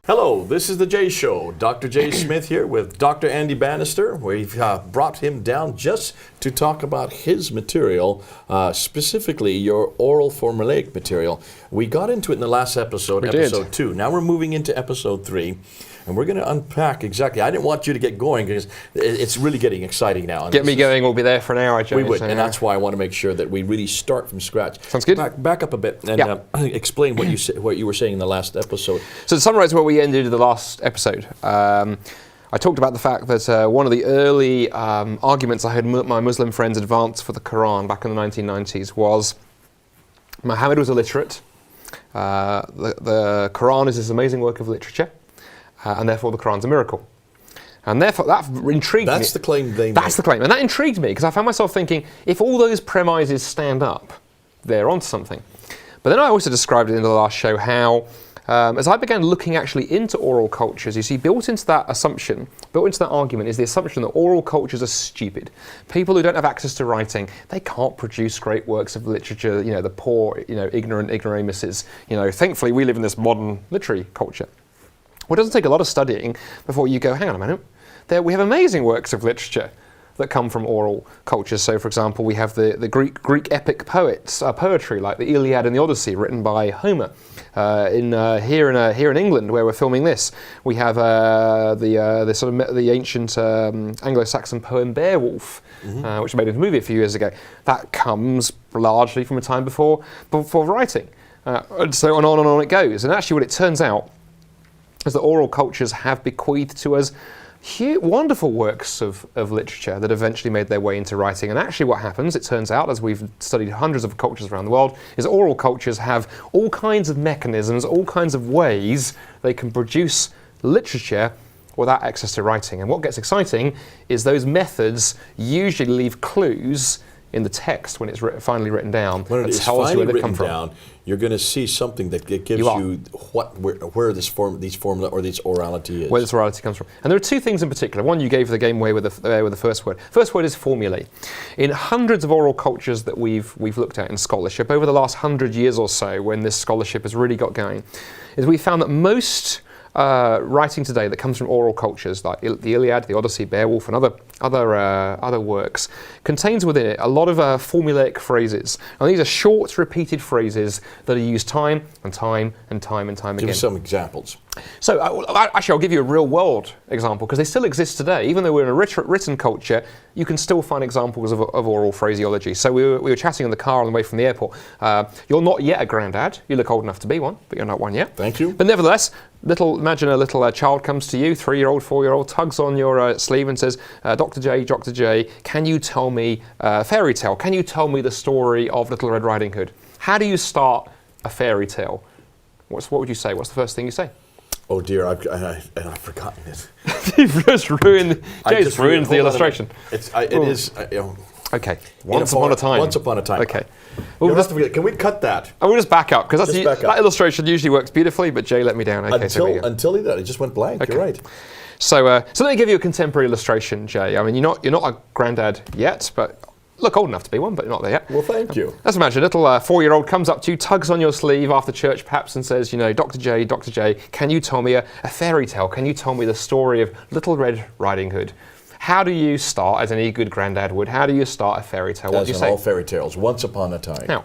Hello, this is the J Show. Dr. J. Smith here with Dr. Andy Bannister. We've brought him down just to talk about his material, specifically your oral formulaic material. We got into it in the last episode, episode 2. Now we're moving into episode 3. And we're going to unpack exactly. I didn't want you to get going because it's really getting exciting now. Get me going, we'll be there for an hour, Joe. We would, and that's why I want to make sure that we really start from scratch. Sounds good. Back up a bit and explain what you were saying in the last episode. So to summarize where we ended the last episode, I talked about the fact that one of the early arguments I had my Muslim friends advance for the Quran back in the 1990s was Muhammad was illiterate. The Quran is this amazing work of literature. And therefore the Quran's a miracle. And therefore that intrigued me. That's the claim they made. That's the claim. And that intrigued me because I found myself thinking, if all those premises stand up, they're onto something. But then I also described it in the last show how, as I began looking actually into oral cultures, you see, built into that argument is the assumption that oral cultures are stupid. People who don't have access to writing, they can't produce great works of literature, the poor, ignorant ignoramuses. Thankfully we live in this modern literary culture. Well, it doesn't take a lot of studying before you go, hang on a minute, we have amazing works of literature that come from oral cultures. So, for example, we have the Greek epic poetry like the Iliad and the Odyssey, written by Homer. Here in England, where we're filming this, we have the ancient Anglo-Saxon poem Beowulf, which made into a movie a few years ago. That comes largely from a time before writing, and so on it goes. And actually, what it turns out is that oral cultures have bequeathed to us wonderful works of literature that eventually made their way into writing. And actually what happens, it turns out, as we've studied hundreds of cultures around the world, is oral cultures have all kinds of mechanisms, all kinds of ways they can produce literature without access to writing. And what gets exciting is those methods usually leave clues in the text when it's finally written down. When it is finally written down, you're going to see something that gives you where these formula or this orality is. Where this orality comes from. And there are two things in particular. One, you gave the game away with the first word. First word is formulae. In hundreds of oral cultures that we've looked at in scholarship over the last 100 years or so, when this scholarship has really got going, is we found that most writing today that comes from oral cultures like the Iliad, the Odyssey, Beowulf, and other works contains within it a lot of formulaic phrases. And these are short, repeated phrases that are used time and time and time and time again. Give us some examples. So actually, I'll give you a real-world example because they still exist today. Even though we're in a written culture, you can still find examples of oral phraseology. So we were chatting in the car on the way from the airport. You're not yet a granddad. You look old enough to be one, but you're not one yet. Thank you. But nevertheless, imagine a little child comes to you, 3-year-old, 4-year-old, tugs on your sleeve and says, Dr. J, can you tell me a fairy tale? Can you tell me the story of Little Red Riding Hood? How do you start a fairy tale? What would you say? What's the first thing you say? Oh dear, I've forgotten it. You've just ruined. Jay's ruined the illustration. Okay. Once upon a time. Once upon a time. Okay. Can we cut that? We'll just back up because that illustration usually works beautifully, but Jay let me down. Okay, until he did, it just went blank. Okay. You're right. So let me give you a contemporary illustration, Jay. I mean, you're not a granddad yet, but look old enough to be one, but you're not there yet. Well, thank you. Let's imagine a little 4-year-old comes up to you, tugs on your sleeve after church perhaps and says, Dr. J, can you tell me a fairy tale? Can you tell me the story of Little Red Riding Hood? How do you start, as any good granddad would, how do you start a fairy tale? What do you say? All fairy tales, once upon a time. Now,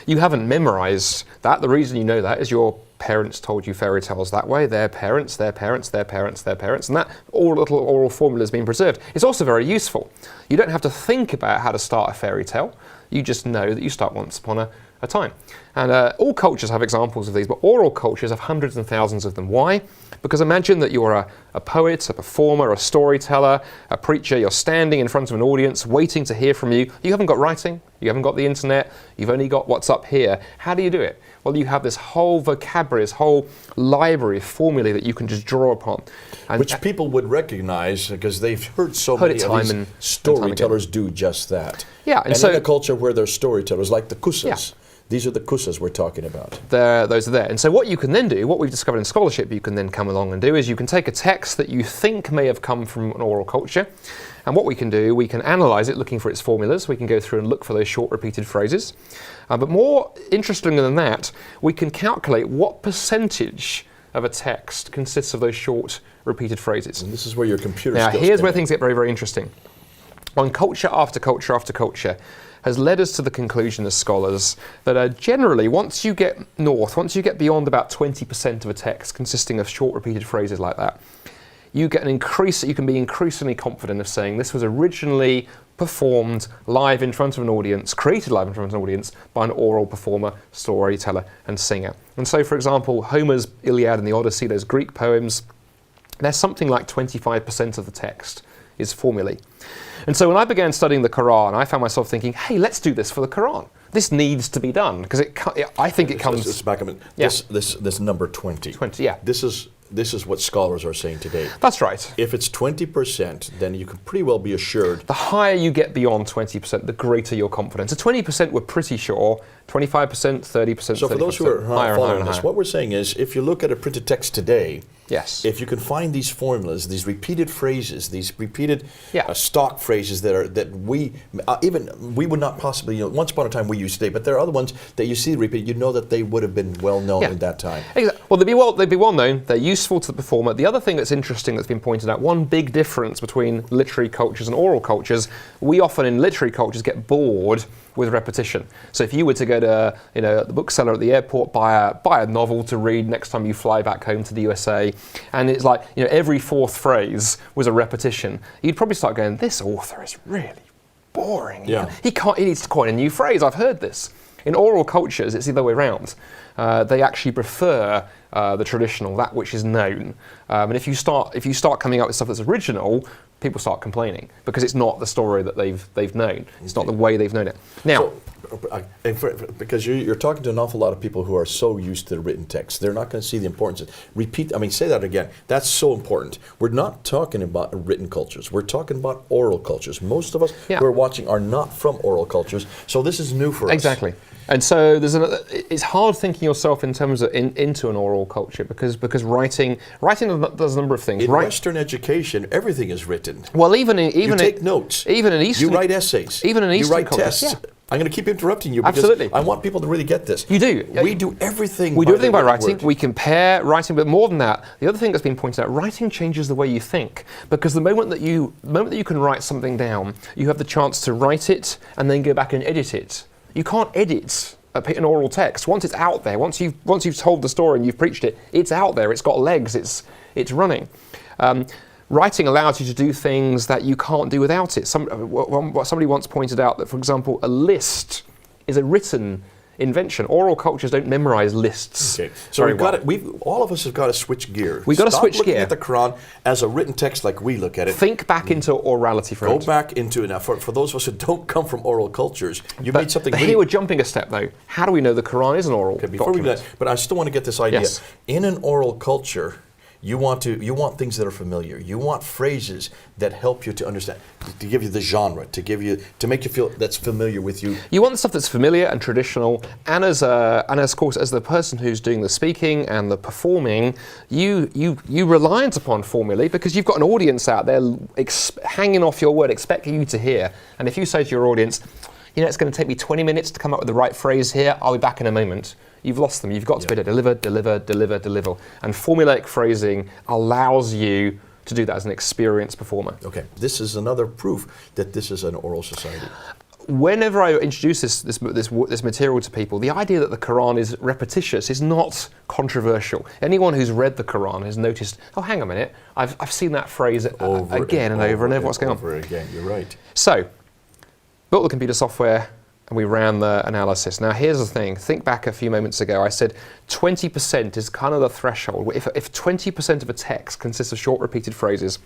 you haven't memorized that. The reason you know that is your parents told you fairy tales that way, their parents, and that all little oral formula has been preserved. It's also very useful. You don't have to think about how to start a fairy tale. You just know that you start once upon a time. And all cultures have examples of these, but oral cultures have hundreds and thousands of them. Why? Because imagine that you're a poet, a performer, a storyteller, a preacher. You're standing in front of an audience waiting to hear from you. You haven't got writing. You haven't got the internet. You've only got what's up here. How do you do it? Well, you have this whole vocabulary, this whole library of formulae that you can just draw upon. And which people would recognize because they've heard so many of these storytellers do just that. Yeah, and so in a culture where there's storytellers like the Kusas, these are the Kusas we're talking about. Those are there. And so what you can then do, what we've discovered in scholarship you can then come along and do is you can take a text that you think may have come from an oral culture, and what we can do, we can analyse it looking for its formulas. We can go through and look for those short repeated phrases. But more interesting than that, we can calculate what percentage of a text consists of those short, repeated phrases. And this is where your computer Now, skills here's come where in. things get very, very interesting. On culture after culture after culture has led us to the conclusion as scholars that generally, once you get beyond about 20% of a text consisting of short, repeated phrases like that, you can be increasingly confident of saying this was originally performed live in front of an audience, created live in front of an audience by an oral performer, storyteller, and singer. And so, for example, Homer's Iliad and the Odyssey, those Greek poems, there's something like 25% of the text is formulae. And so when I began studying the Quran, I found myself thinking, hey, let's do this for the Quran. This needs to be done, because I think it comes... Let's back up a minute. Yeah. This number 20. 20, yeah. This is what scholars are saying today. That's right. If it's 20%, then you can pretty well be assured. The higher you get beyond 20%, the greater your confidence. So 20% we're pretty sure, 25%, 30%, So for those who are higher following higher. this, what we're saying is, if you look at a printed text today, yes, if you can find these formulas, these repeated phrases, these repeated Yeah. stock phrases that we would not possibly, once upon a time we used today, but there are other ones that you see repeated, you know that they would have been well known at that time. Exactly. Well, they'd be well known. They're useful to the performer. The other thing that's interesting that's been pointed out, one big difference between literary cultures and oral cultures, we often in literary cultures get bored with repetition. So if you were to go to the bookseller at the airport, buy a novel to read next time you fly back home to the USA, and it's like every fourth phrase was a repetition, you'd probably start going, this author is really boring. Yeah. He needs to coin a new phrase. I've heard this. In oral cultures, it's the other way around. They actually prefer the traditional, that which is known. And if you start coming up with stuff that's original, people start complaining because it's not the story that they've known. It's not the way they've known it. Now, because you're talking to an awful lot of people who are so used to the written text, they're not going to see the importance of say that again. That's so important. We're not talking about written cultures. We're talking about oral cultures. Most of us who are watching are not from oral cultures, so this is new for us. Exactly. And so it's hard thinking yourself in terms of into an oral culture because writing does a number of things. In Western education, everything is written. Well, you take notes. Even in Eastern, you write essays. Even in Eastern you write cultures, tests. yeah. I'm going to keep interrupting you because Absolutely. I want people to really get this. You do. We do everything. We do everything by the writing. word. We compare writing, but more than that, the other thing that's been pointed out, writing changes the way you think. Because the moment that you can write something down, you have the chance to write it and then go back and edit it. You can't edit an oral text. Once it's out there, once you've told the story and you've preached it, it's out there. It's got legs. It's running. Writing allows you to do things that you can't do without it. Somebody once pointed out that, for example, a list is a written invention. Oral cultures don't memorize lists. Okay. So all of us have got to switch gear. We've got to switch looking gear. at the Quran as a written text like we look at it. Think back into orality for a Go back into it. Now, for those of us who don't come from oral cultures, made something But really... here we're jumping a step, though. How do we know the Quran is an oral Before we do document? that, but I still want to get this idea. Yes. In an oral culture, you want things that are familiar. You want phrases that help you to understand, to give you the genre, to make you feel that's familiar with you. You want stuff that's familiar and traditional, and of course, as the person who's doing the speaking and the performing, you reliant upon formulae because you've got an audience out there hanging off your word, expecting you to hear. And if you say to your audience, it's going to take me 20 minutes to come up with the right phrase here, I'll be back in a moment. You've lost them. You've got to be able to deliver. And formulaic phrasing allows you to do that as an experienced performer. Okay, this is another proof that this is an oral society. Whenever I introduce this material to people, the idea that the Quran is repetitious is not controversial. Anyone who's read the Quran has noticed, oh, hang a minute, I've seen that phrase again and over and over. What's going on? Over again, you're right. So, built the computer software, and we ran the analysis. Now, here's the thing. Think back a few moments ago. I said 20% is kind of the threshold. If 20% of a text consists of short, repeated phrases,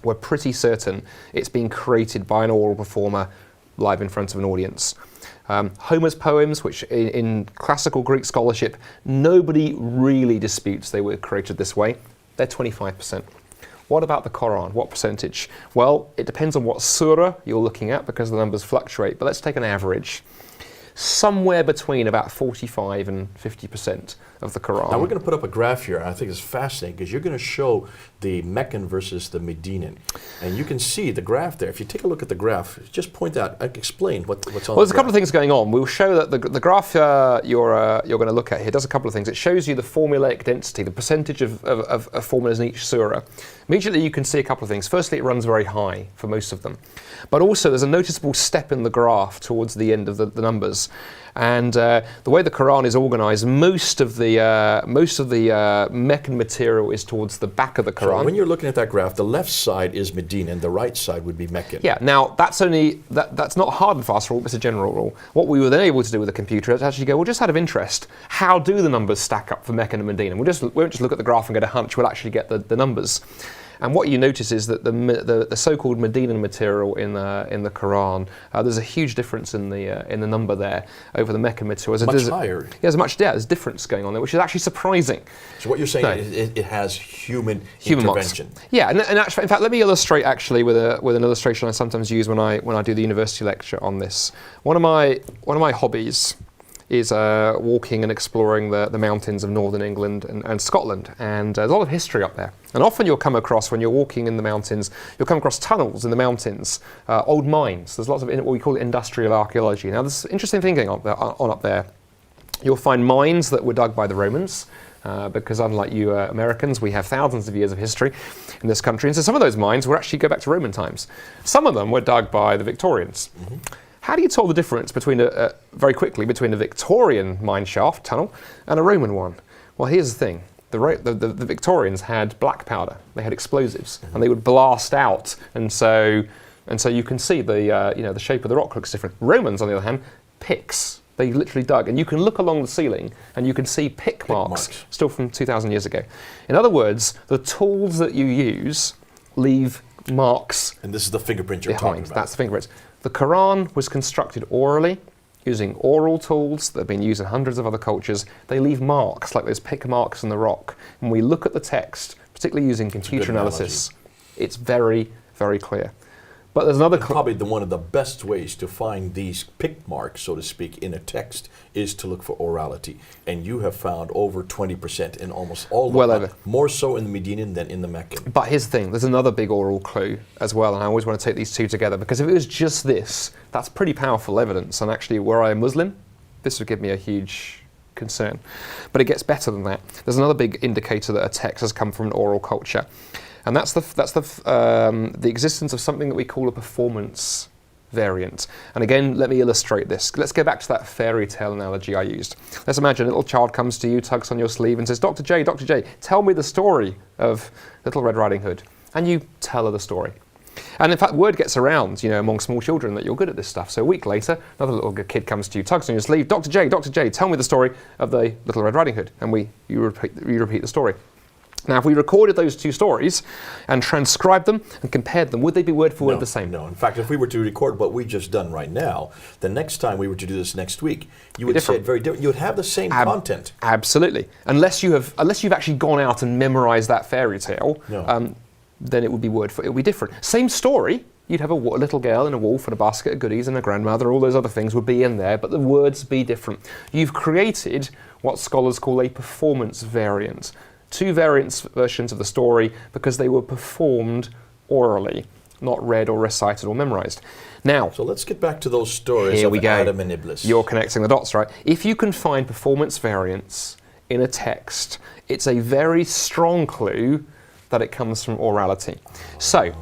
we're pretty certain it's being created by an oral performer live in front of an audience. Homer's poems, which in classical Greek scholarship, nobody really disputes they were created this way. They're 25%. What about the Quran? What percentage? Well, it depends on what surah you're looking at because the numbers fluctuate, but let's take an average. somewhere between about 45 and 50% of the Quran. Now we're going to put up a graph here, and I think it's fascinating because you're going to show the Meccan versus the Medinan. And you can see the graph there. If you take a look at the graph, just point out, explain what's on the graph. Well, there's a couple of things going on. We'll show that the graph you're going to look at here does a couple of things. It shows you the formulaic density, the percentage of formulas in each surah. Immediately you can see a couple of things. Firstly, it runs very high for most of them. But also there's a noticeable step in the graph towards the end of the numbers. And the way the Quran is organised, most of the Meccan material is towards the back of the Quran. So when you're looking at that graph, the left side is Medina and the right side would be Meccan. Yeah. Now that's not a hard and fast rule; it's a general rule. What we were then able to do with the computer is actually go, well, just out of interest, how do the numbers stack up for Meccan and Medina? We won't just look at the graph and get a hunch. We'll actually get the numbers. And what you notice is that the so-called Medinan material in the Quran, there's a huge difference in the number there over the Meccan material. Much higher. There's difference going on there, which is actually surprising. So what you're saying is it has human intervention. Marks. Yeah, and actually, in fact, let me illustrate actually with an illustration I sometimes use when I do the university lecture on this. One of my hobbies is walking and exploring the mountains of northern England and Scotland. And there's a lot of history up there. And often you'll come across, when you're walking in the mountains, you'll come across tunnels in the mountains, old mines. There's lots of what we call industrial archaeology. Now there's an interesting thing going on up there. You'll find mines that were dug by the Romans, because unlike you Americans, we have thousands of years of history in this country. And so some of those mines will actually go back to Roman times. Some of them were dug by the Victorians. Mm-hmm. How do you tell the difference very quickly between a Victorian mine shaft tunnel and a Roman one? Well, here's the thing. The Victorians had black powder. They had explosives, and they would blast out, and so you can see the shape of the rock looks different. Romans, on the other hand, picks. They literally dug, and you can look along the ceiling, and you can see pick marks still from 2,000 years ago. In other words, the tools that you use leave marks. And this is the fingerprint you're talking about. That's the fingerprints. The Quran was constructed orally, using oral tools that have been used in hundreds of other cultures. They leave marks, like those pick marks in the rock. When we look at the text, particularly using computer analysis, it's very, very clear. But there's another... Probably one of the best ways to find these pick marks, so to speak, in a text is to look for orality. And you have found over 20% in almost all of them. More so in the Medinan than in the Meccan. But here's the thing, there's another big oral clue as well, and I always want to take these two together, because if it was just this, that's pretty powerful evidence. And actually, were I a Muslim, this would give me a huge concern. But it gets better than that. There's another big indicator that a text has come from an oral culture. And that's the existence of something that we call a performance variant. And again, let me illustrate this. Let's go back to that fairy tale analogy I used. Let's imagine a little child comes to you, tugs on your sleeve and says, Dr. J, tell me the story of Little Red Riding Hood. And you tell her the story. And in fact, word gets around, among small children that you're good at this stuff. So a week later, another little kid comes to you, tugs on your sleeve, Dr. J, tell me the story of the Little Red Riding Hood. And you repeat the story. Now, if we recorded those two stories and transcribed them and compared them, would they be word for word the same? No. In fact, if we were to record what we just done right now, the next time we were to do this next week, you would say it very different. You would have the same content. Absolutely. Unless you've actually gone out and memorized that fairy tale, then it would be different. Same story. You'd have a little girl and a wolf and a basket of goodies and a grandmother, all those other things would be in there, but the words be different. You've created what scholars call a performance variant. Two versions of the story because they were performed orally, not read or recited or memorized. Now, so let's get back to those stories of Adam and Iblis. You're connecting the dots, right? If you can find performance variants in a text, it's a very strong clue that it comes from orality. So,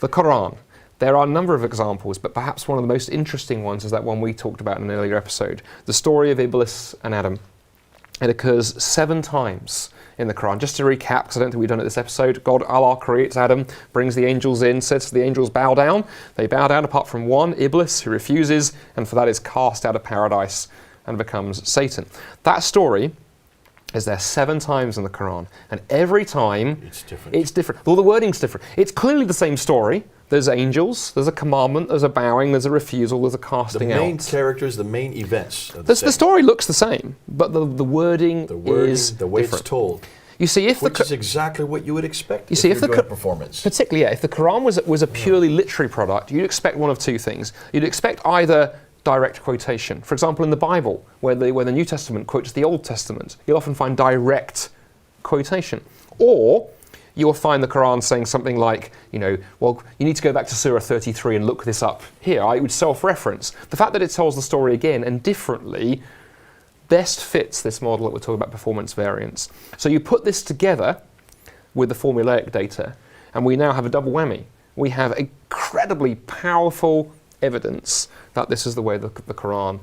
the Quran. There are a number of examples, but perhaps one of the most interesting ones is that one we talked about in an earlier episode, the story of Iblis and Adam. It occurs 7 times in the Quran. Just to recap, because I don't think we've done it this episode, Allah creates Adam, brings the angels in, says to the angels, bow down. They bow down apart from one, Iblis, who refuses, and for that is cast out of paradise and becomes Satan. That story is there 7 times in the Quran, and every time it's different. Well, the wording's different. It's clearly the same story. There's angels, there's a commandment, there's a bowing, there's a refusal, there's a casting out. The main characters, the main events. The story looks the same, but the wording is the way different. It's told. You see, which is exactly what you would expect. You see, if the performance, particularly, if the Quran was a purely literary product, you'd expect one of two things. You'd expect either direct quotation. For example, in the Bible, where the New Testament quotes the Old Testament, you'll often find direct quotation. Or you'll find the Quran saying something like, well, you need to go back to Surah 33 and look this up here. It would self-reference. The fact that it tells the story again and differently best fits this model that we're talking about, performance variance. So you put this together with the formulaic data, and we now have a double whammy. We have incredibly powerful evidence that this is the way the Quran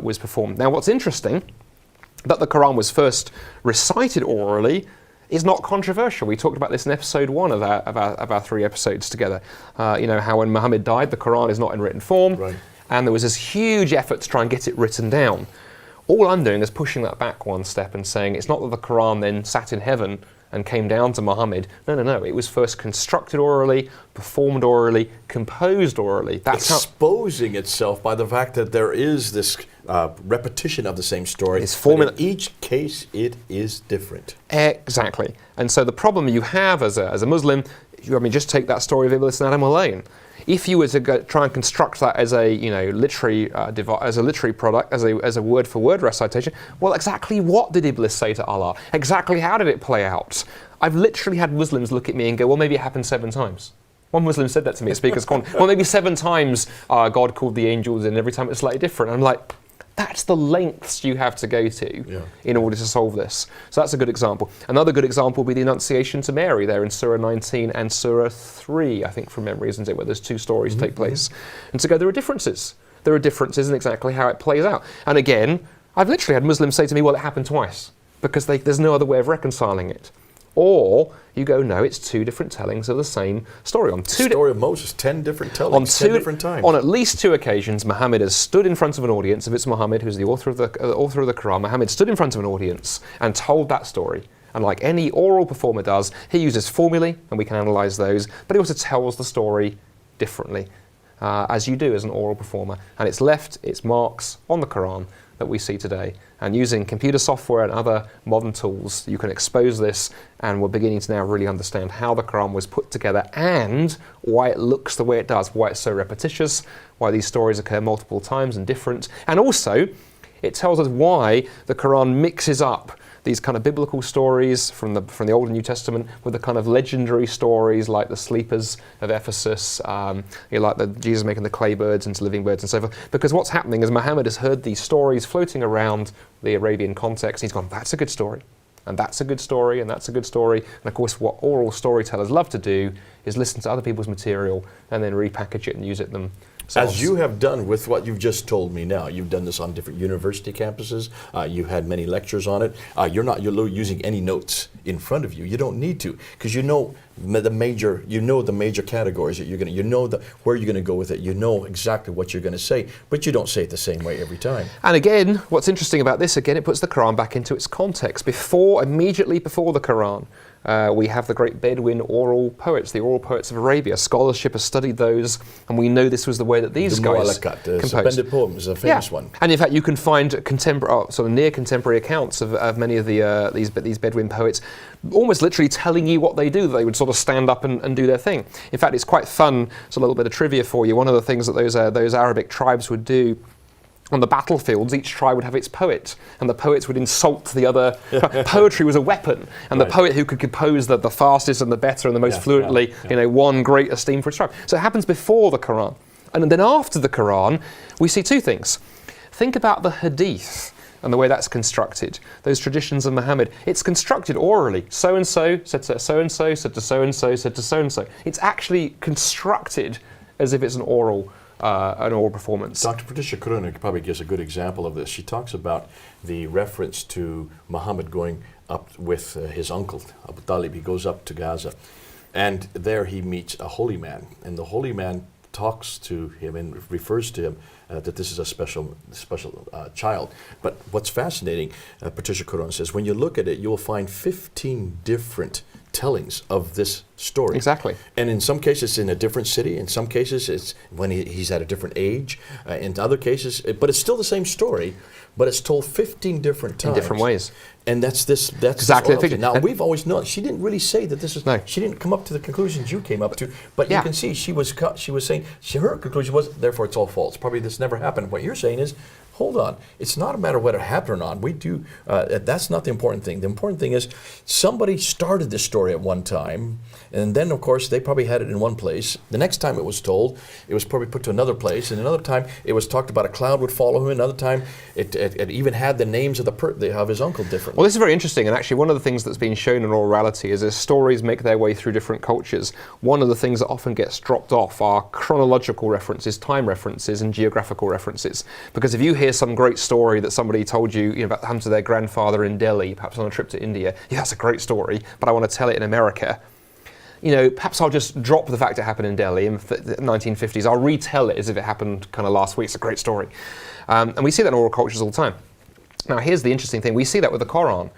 was performed. Now, what's interesting, that the Quran was first recited orally, is not controversial. We talked about this in episode 1 of our 3 episodes together. How when Muhammad died, the Quran is not in written form, right. And there was this huge effort to try and get it written down. All I'm doing is pushing that back one step and saying it's not that the Quran then sat in heaven and came down to Muhammad. No. It was first constructed orally, performed orally, composed orally. That's exposing itself by the fact that there is this repetition of the same story. But in each case, it is different. Exactly. And so the problem you have as a Muslim, just take that story of Iblis and Adam alone. If you were to try and construct that as a literary product, as a word for word recitation, well, exactly what did Iblis say to Allah? Exactly how did it play out? I've literally had Muslims look at me and go, well, maybe it happened 7 times. One Muslim said that to me at Speaker's Con. Well, maybe 7 times God called the angels in, every time it's slightly different. I'm like, that's the lengths you have to go to in order to solve this. So that's a good example. Another good example would be the Annunciation to Mary there in Surah 19 and Surah 3, I think from memory, isn't it, where there's 2 stories take place. And so there are differences. There are differences in exactly how it plays out. And again, I've literally had Muslims say to me, well, it happened twice, because there's no other way of reconciling it. Or you go, no, it's 2 different tellings of the same story. Story of Moses, 10 different tellings, 10 different times. On at least 2 occasions, Muhammad has stood in front of an audience. If it's Muhammad, who's the author of the Quran, Muhammad stood in front of an audience and told that story. And like any oral performer does, he uses formulae, and we can analyse those, but he also tells the story differently, as you do as an oral performer. And it's left its marks on the Quran that we see today. And using computer software and other modern tools, you can expose this, and we're beginning to now really understand how the Quran was put together and why it looks the way it does, why it's so repetitious, why these stories occur multiple times and different. And also, it tells us why the Quran mixes up these kind of biblical stories from the Old and New Testament with the kind of legendary stories like the sleepers of Ephesus, like Jesus making the clay birds into living birds and so forth. Because what's happening is Muhammad has heard these stories floating around the Arabian context, and he's gone, that's a good story, and that's a good story, and that's a good story. And of course, what oral storytellers love to do is listen to other people's material and then repackage it and use it themselves. As you have done with what you've just told me now, you've done this on different university campuses, you've had many lectures on it, you're using any notes in front of you. You don't need to, because you know the major categories that you're going to, where you're going to go with it, you know exactly what you're going to say, but you don't say it the same way every time. And again, what's interesting about this, it puts the Quran back into its context. Immediately before the Quran, we have the great Bedouin oral poets, the oral poets of Arabia. Scholarship has studied those, and we know this was the way that these guys composed. The suspended poem is a famous one. And in fact, you can find near contemporary accounts of many of these Bedouin poets, almost literally telling you what they do. They would sort of stand up and do their thing. In fact, it's quite fun. It's a little bit of trivia for you. One of the things that those Arabic tribes would do on the battlefields, each tribe would have its poet, and the poets would insult the other. Poetry was a weapon, and the poet who could compose the fastest and the better and the most fluently, won great esteem for his tribe. So it happens before the Quran. And then after the Quran, we see 2 things. Think about the Hadith and the way that's constructed, those traditions of Muhammad. It's constructed orally. So-and-so said to so-and-so, said to so-and-so, said to so-and-so. It's actually constructed as if it's an oral performance. Dr. Patricia Kroenig probably gives a good example of this. She talks about the reference to Muhammad going up with his uncle, Abu Talib. He goes up to Gaza, and there he meets a holy man, and the holy man talks to him and refers to him that this is a special child. But what's fascinating, Patricia Kroenig says, when you look at it, you'll find 15 different tellings of this story. Exactly. And in some cases it's in a different city, in some cases it's when he's at a different age, in other cases, but it's still the same story, but it's told 15 different times. In different ways. And that's exactly the thing. Now, we've always known, she didn't really say that this is, she didn't come up to the conclusions you came up to, but you can see she was saying, her conclusion was, therefore it's all false. Probably this it's never happened. What you're saying is, hold on, it's not a matter of whether it happened or not. We do, that's not the important thing. The important thing is somebody started this story at one time, and then of course they probably had it in one place. The next time it was told, it was probably put to another place, and another time it was talked about a cloud would follow him. Another time it even had the names of his uncle differently. Well, this is very interesting, and actually one of the things that's been shown in orality is as stories make their way through different cultures, one of the things that often gets dropped off are chronological references, time references, and geographical references. Because if you hear some great story that somebody told you, about what happened to their grandfather in Delhi, perhaps on a trip to India, yeah, that's a great story, but I want to tell it in America. Perhaps I'll just drop the fact it happened in Delhi in the 1950s. I'll retell it as if it happened kind of last week. It's a great story. And we see that in oral cultures all the time. Now, here's the interesting thing. We see that with the Quran.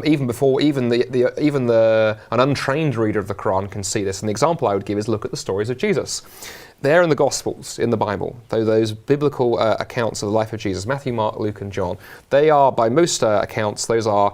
Even an untrained reader of the Quran can see this. And the example I would give is look at the stories of Jesus. They're in the Gospels, in the Bible, those biblical accounts of the life of Jesus, Matthew, Mark, Luke, and John. They are, by most accounts, those are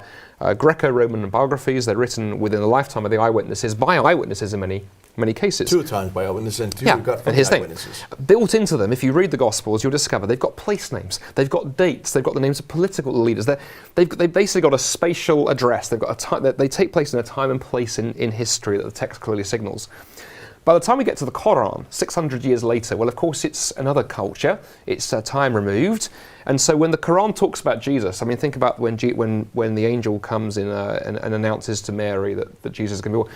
Greco-Roman biographies. They're written within the lifetime of the eyewitnesses, by eyewitnesses in many cases. 2 times by eyewitnesses and 2 got from the eyewitnesses. Built into them, if you read the Gospels, you'll discover they've got place names, they've got dates, they've got the names of political leaders. They've basically got a spatial address. They've got a time. They take place in a time and place in history that the text clearly signals. By the time we get to the Quran, 600 years later, well, of course, it's another culture. It's time removed. And so when the Quran talks about Jesus, I mean, think about when the angel comes in and announces to Mary that Jesus is going to be born.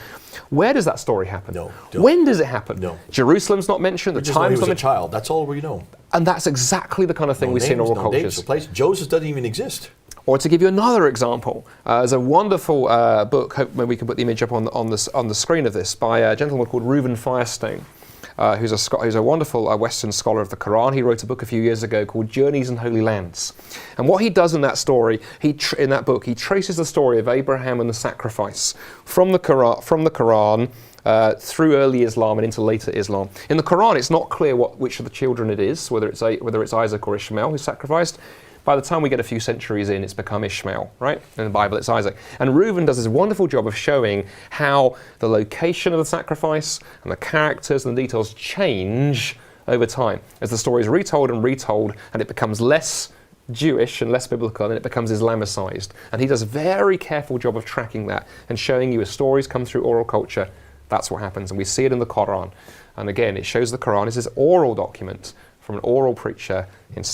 Where does that story happen? No. When does it happen? No. Jerusalem's not mentioned. The time's not mentioned. He was a child. That's all we know. And that's exactly the kind of thing we see in oral cultures. Joseph doesn't even exist. Or to give you another example, there's a wonderful book, maybe we can put the image up on the screen of this, by a gentleman called Reuben Firestone, who's a wonderful Western scholar of the Quran. He wrote a book a few years ago called Journeys in Holy Lands. And what he does in that story, in that book, he traces the story of Abraham and the sacrifice from the Quran through early Islam and into later Islam. In the Quran, it's not clear which of the children it is, whether it's Isaac or Ishmael who's sacrificed. By the time we get a few centuries in, it's become Ishmael, right? In the Bible, it's Isaac. And Reuben does this wonderful job of showing how the location of the sacrifice and the characters and the details change over time as the story is retold, and it becomes less Jewish and less biblical, and it becomes Islamicized. And he does a very careful job of tracking that and showing you as stories come through oral culture, that's what happens. And we see it in the Quran. And again, it shows the Quran is this oral document from an oral preacher in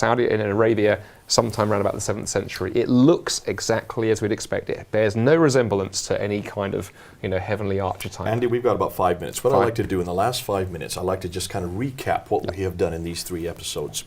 Arabia, sometime around about the 7th century. It looks exactly as we'd expect it. It bears no resemblance to any kind of heavenly archetype. Andy, we've got about 5 minutes. What I'd like to do in the last 5 minutes, I'd like to just kind of recap what we have done in these 3 episodes.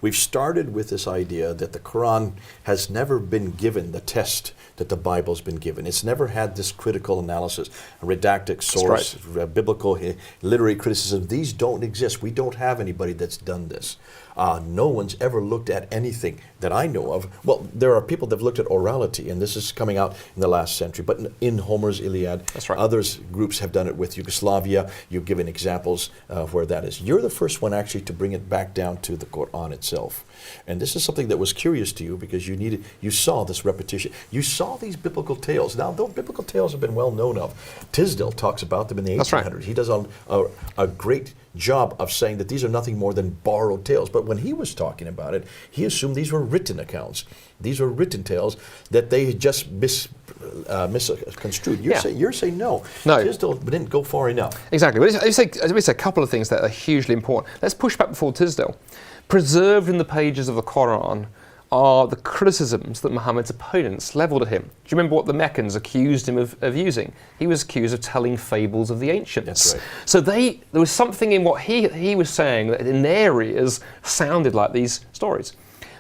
We've started with this idea that the Quran has never been given the test that the Bible's been given. It's never had this critical analysis, a redacted source, biblical, literary criticism. These don't exist. We don't have anybody that's done this. No one's ever looked at anything that I know of. Well, there are people that have looked at orality, and this is coming out in the last century, but in Homer's Iliad. That's right. Others groups have done it with Yugoslavia. You've given examples of where that is. You're the first one actually to bring it back down to the Quran itself. And this is something that was curious to you because you saw this repetition. You saw these biblical tales. Now, those biblical tales have been well known of. Tisdale talks about them in the 1800s. That's right. He does a great job of saying that these are nothing more than borrowed tales. But when he was talking about it, he assumed these were written accounts. These were written tales that they just misconstrued. You're saying no. Tisdale didn't go far enough. Exactly. But let me say a couple of things that are hugely important. Let's push back before Tisdale. Preserved in the pages of the Quran are the criticisms that Muhammad's opponents levelled at him. Do you remember what the Meccans accused him of using? He was accused of telling fables of the ancients. That's right. So there was something in what he was saying that in their ears sounded like these stories.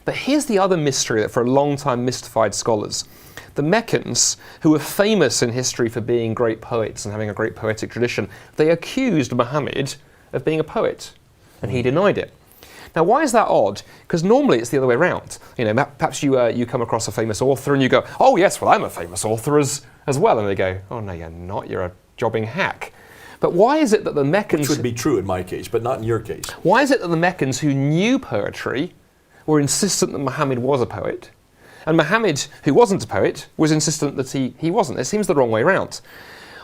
But here's the other mystery that for a long time mystified scholars. The Meccans, who were famous in history for being great poets and having a great poetic tradition, they accused Muhammad of being a poet, and he denied it. Now, why is that odd? Because normally it's the other way around. Perhaps you come across a famous author and you go, "Oh yes, well I'm a famous author as well," and they go, "Oh no, you're not. You're a jobbing hack." But why is it that the Meccans... Which would be true in my case, but not in your case. Why is it that the Meccans who knew poetry were insistent that Muhammad was a poet, and Muhammad, who wasn't a poet, was insistent that he wasn't? It seems the wrong way around.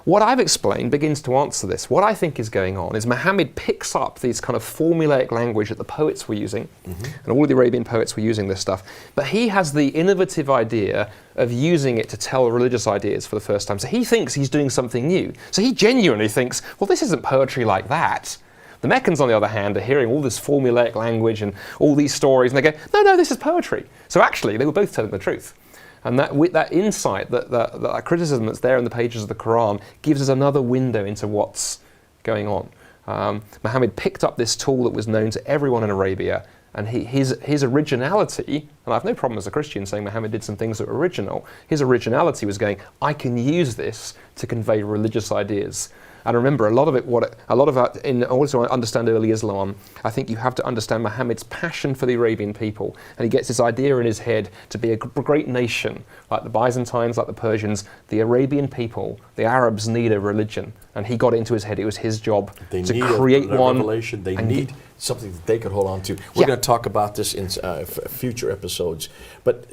What I've explained begins to answer this. What I think is going on is Muhammad picks up these kind of formulaic language that the poets were using, and all of the Arabian poets were using this stuff, but he has the innovative idea of using it to tell religious ideas for the first time. So he thinks he's doing something new. So he genuinely thinks, well, this isn't poetry like that. The Meccans, on the other hand, are hearing all this formulaic language and all these stories, and they go, no, this is poetry. So actually, they were both telling the truth. And that insight, that criticism that's there in the pages of the Quran gives us another window into what's going on. Muhammad picked up this tool that was known to everyone in Arabia, and his originality, and I have no problem as a Christian saying Muhammad did some things that were original, his originality was going, I can use this to convey religious ideas. And remember, in order to understand early Islam, I think you have to understand Muhammad's passion for the Arabian people. And he gets this idea in his head to be a great nation, like the Byzantines, like the Persians. The Arabian people, the Arabs, need a religion. And he got into his head, it was his job to create one. Revelation. They need something that they could hold on to. We're going to talk about this in future episodes. But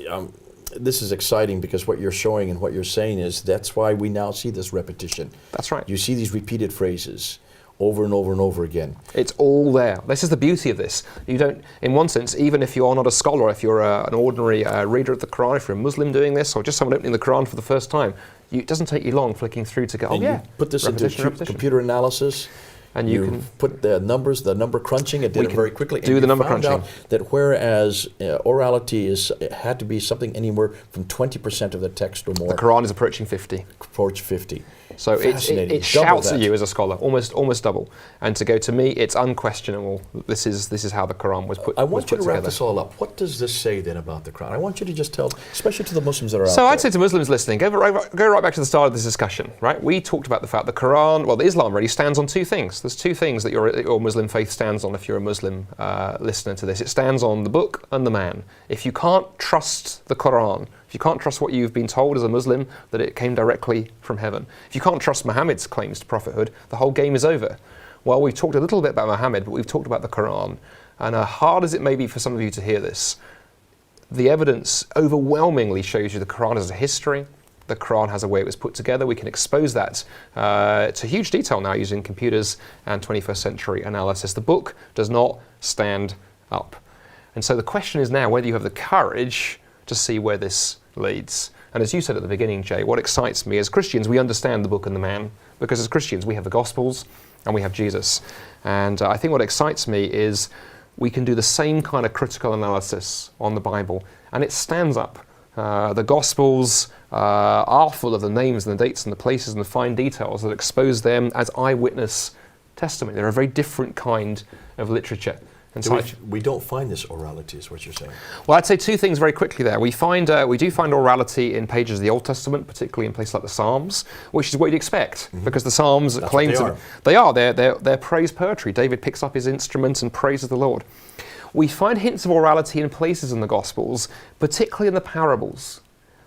this is exciting because what you're showing and what you're saying is that's why we now see this repetition. That's right. You see these repeated phrases over and over and over again. It's all there. This is the beauty of this. You don't, in one sense, even if you are not a scholar, if you're an ordinary reader of the Quran, if you're a Muslim doing this, or just someone opening the Quran for the first time, it doesn't take you long flicking through to go, you put this into computer analysis. And you can put the numbers, the number crunching. It did it very quickly. Do the number crunching. Out that whereas orality had to be something anywhere from 20% of the text or more. The Quran is approaching 50. Approach 50. So it shouts at you as a scholar, almost double. And to go, to me, it's unquestionable. This is how the Quran was put. I want you to wrap this all up. What does this say then about the Quran? I want you to just tell, especially to the Muslims that are out there. So I'd say to Muslims listening, go right back to the start of this discussion. Right? We talked about the fact the Quran, well, the Islam really stands on two things. There's two things that your Muslim faith stands on if you're a Muslim listener to this. It stands on the book and the man. If you can't trust the Quran, if you can't trust what you've been told as a Muslim, that it came directly from heaven, if you can't trust Muhammad's claims to prophethood, the whole game is over. Well, we've talked a little bit about Muhammad, but we've talked about the Quran. And hard as it may be for some of you to hear this, the evidence overwhelmingly shows you the Quran has a history. The Quran has a way it was put together. We can expose that to huge detail now using computers and 21st century analysis. The book does not stand up. And so the question is now whether you have the courage to see where this leads. And as you said at the beginning, Jay, what excites me as Christians, we understand the book and the man, because as Christians we have the Gospels and we have Jesus. And I think what excites me is we can do the same kind of critical analysis on the Bible, and it stands up. The Gospels are full of the names and the dates and the places and the fine details that expose them as eyewitness testimony. They're a very different kind of literature. And so we don't find this orality, is what you're saying. Well, I'd say two things very quickly there. We do find orality in pages of the Old Testament, particularly in places like the Psalms, which is what you'd expect, because the Psalms claim they're praise poetry. David picks up his instruments and praises the Lord. We find hints of orality in places in the Gospels, particularly in the parables.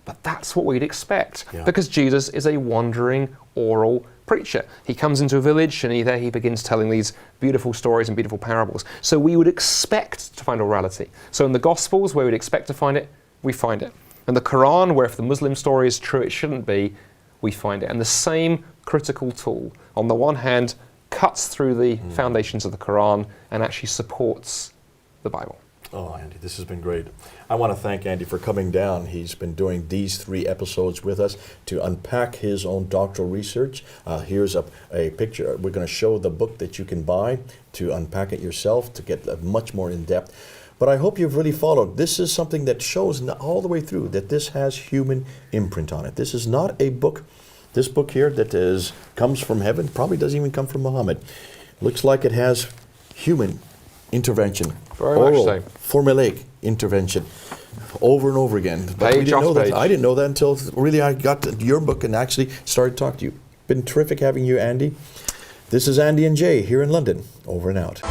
But that's what we'd expect, because Jesus is a wandering oral preacher. He comes into a village and he begins telling these beautiful stories and beautiful parables. So we would expect to find orality. So in the Gospels, where we'd expect to find it, we find it. In the Quran, where if the Muslim story is true, it shouldn't be, we find it. And the same critical tool, on the one hand, cuts through the foundations of the Quran and actually supports the Bible. Oh, Andy, this has been great. I want to thank Andy for coming down. He's been doing these 3 episodes with us to unpack his own doctoral research. Here's a picture. We're going to show the book that you can buy to unpack it yourself, to get much more in depth. But I hope you've really followed. This is something that shows all the way through that this has human imprint on it. This is not a book. This book here that comes from heaven probably doesn't even come from Muhammad. Looks like it has human intervention. Very much so. Formulaic intervention over and over again. But we didn't know that. I didn't know that until really I got your book and actually started to talk to you. Been terrific having you, Andy. This is Andy and Jay here in London. Over and out.